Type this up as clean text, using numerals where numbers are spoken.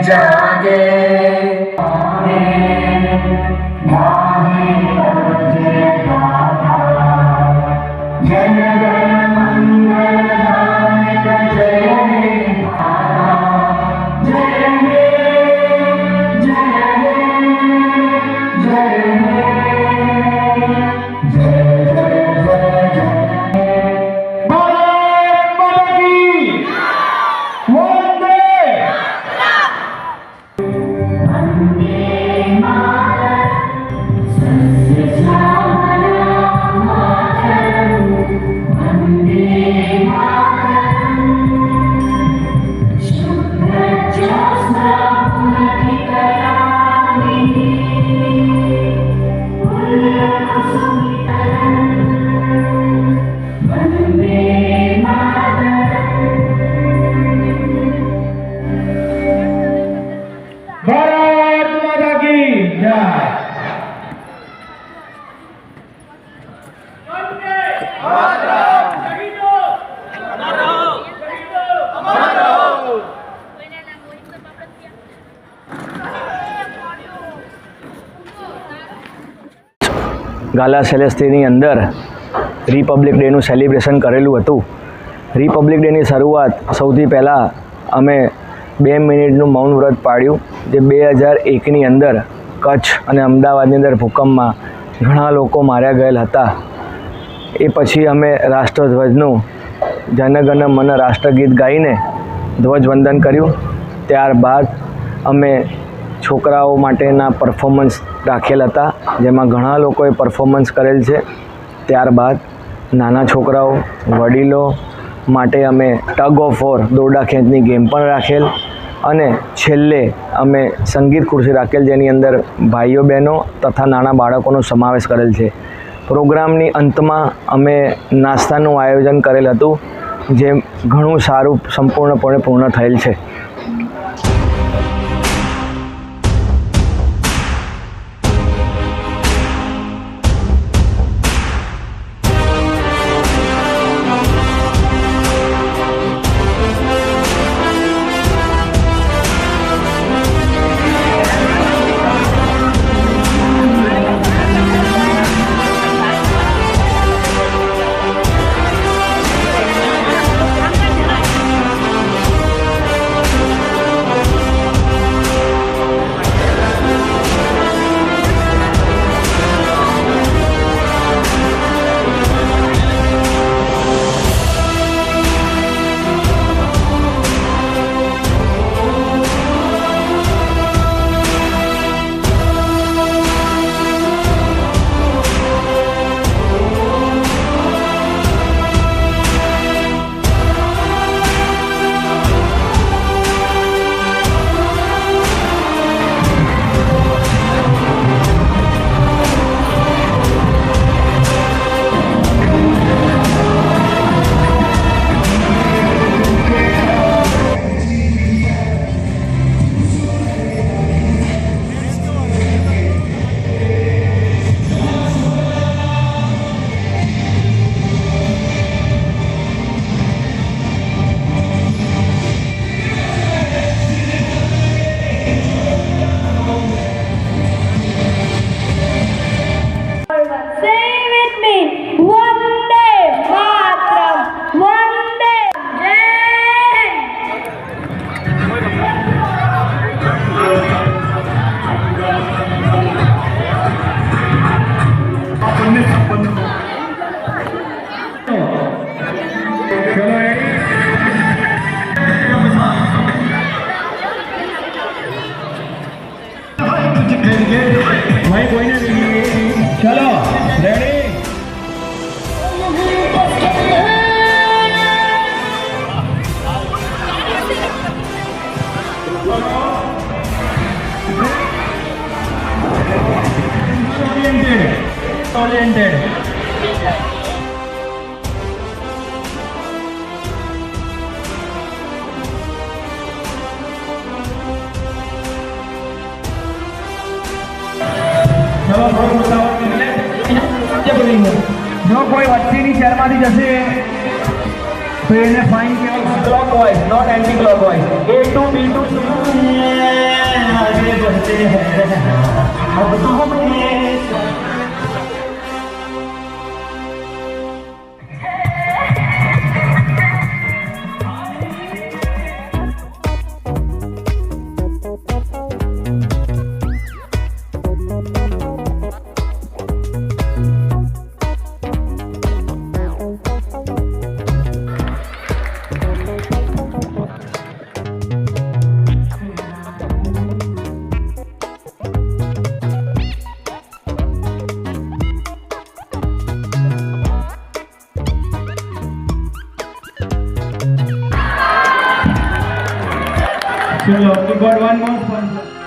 जागे ગાલા સેલેસ્ટીની અંદર Republic ડેનું celebration કરેલું હતું. રિપબ્લિક ડેની શરૂઆત સૌથી પહેલાં અમે 2 મિનિટનું મૌન વ્રત પાડ્યું, જે 2001ની અંદર કચ્છ અને અમદાવાદની અંદર ભૂકંપમાં ઘણા લોકો માર્યા ગયેલ હતા. એ પછી અમે રાષ્ટ્રધ્વજનું જનગણ મન રાષ્ટ્રગીત ગાઈને ધ્વજવંદન કર્યું. ત્યારબાદ અમે છોકરાઓ માટેના પરફોર્મન્સ રાખેલ હતા, જેમાં ઘણા લોકોએ પરફોર્મન્સ કરેલ છે. ત્યારબાદ નાના છોકરાઓ વડીલો માટે અમે ટગ ઓફ વોર દોરડા ખેંચની ગેમ પણ રાખેલ, અને છેલ્લે અમે સંગીત ખુરશી રાખેલ, જેની અંદર ભાઈઓ બહેનો તથા નાના બાળકોનો સમાવેશ કરેલ છે. પ્રોગ્રામની અંતમાં અમે નાસ્તાનું આયોજન કરેલ હતું, જે ઘણું સારું સંપૂર્ણપણે પૂર્ણ થયેલ છે. चलो रेडी oriented जो कोई वच्चेनी चेरमांथी जशे तो એને ફાઇન કહેવાય clockwise not anti clockwise A2 B2 C2 So we got one more sponsor.